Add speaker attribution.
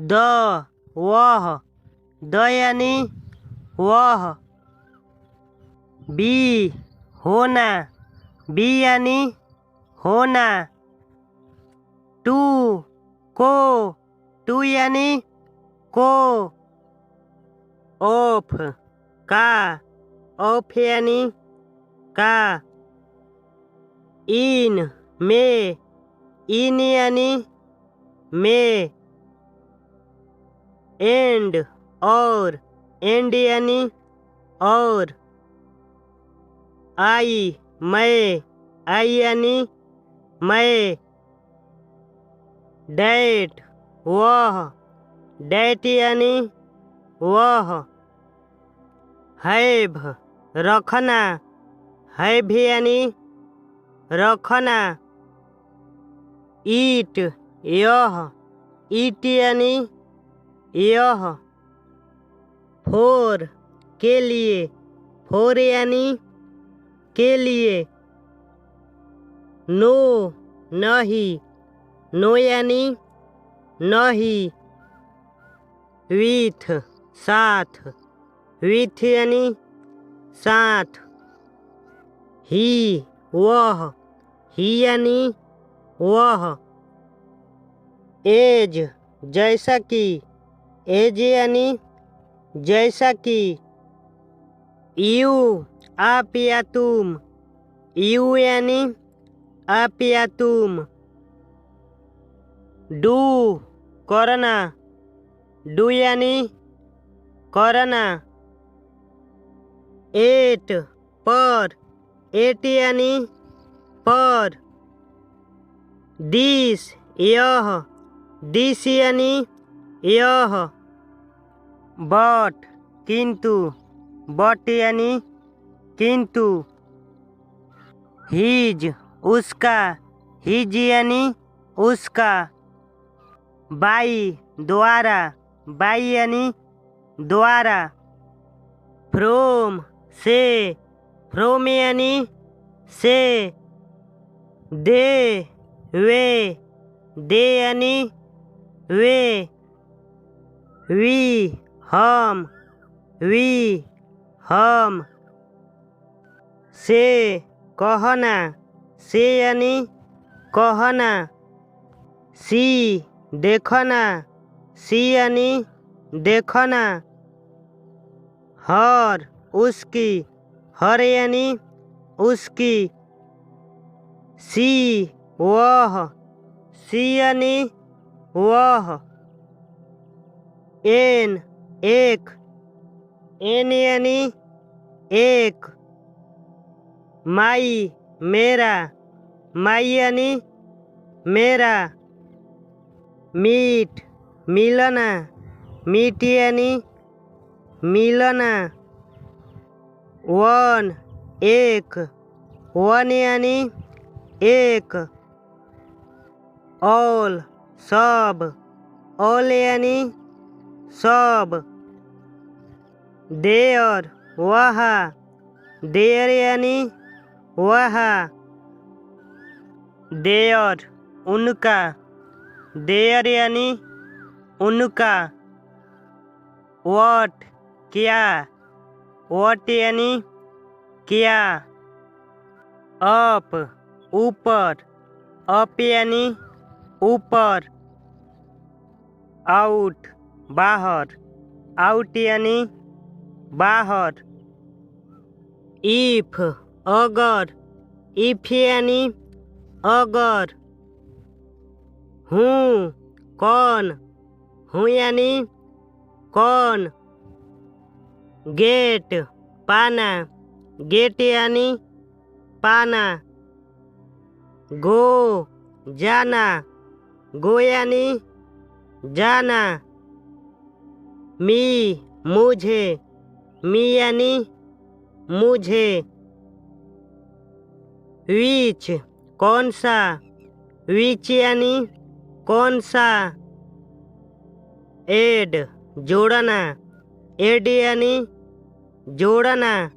Speaker 1: The वह, the यानी वह। बी होना, बी यानी होना। टू को, टू यानी को। ऑफ का, ऑफ यानी का। इन में, इन यानी में। एंड और, एंड यानी और। आई मैं, आई यानी मैं। डैट वह, डैट यानी वह। हैव रखना, हैव यानी रखना। ईट यह, ईट यानी यह। फोर के लिए, फोर यानी के लिए। नो नहीं, नो यानी नहीं। विथ साथ, विथ यानी साथ। ही वह, ही यानी वह। एज जैसा कि, एज यानी जैसा कि। यू आप या तुम, यू यानी आप या तुम। डू करना, डू यानी करना। एट पर, एट यानी पर। दिस यह, दिस यानी यह। बट किंतु, बट यानी किंतु। हिज उसका, हिज यानी उसका। बाई द्वारा, बाई यानी द्वारा। फ्रोम से, फ्रोम यानी से। दे वे, दे यानी वे। वी हम, वी हम। से कहना, से यानी कहना। सी देखना, सी यानी देखना। हर उसकी, हर यानी उसकी। सी वह, सी यानी वह। एन एक, एन यानी एक। माई मेरा, माई यानी मेरा। मीट मिलना, मीट यानी मिलना। वन एक, वन यानी एक। ऑल सब, ऑल यानी सब। देयर वहाँ, देयर यानी वहाँ। देयर उनका, देयर यानी उनका। व्हाट क्या, व्हाट यानी क्या। अप ऊपर, अप यानी ऊपर। आउट बाहर, आउट यानी बाहर। इफ अगर, इफ यानी अगर। हूँ कौन, हूँ यानी कौन। गेट पाना, गेट यानी पाना। गो जाना, गो यानी जाना। मी मुझे, मी यानी मुझे। विच कौन सा, विच यानी कौन सा। एड जोड़ना, एड यानी जोड़ना।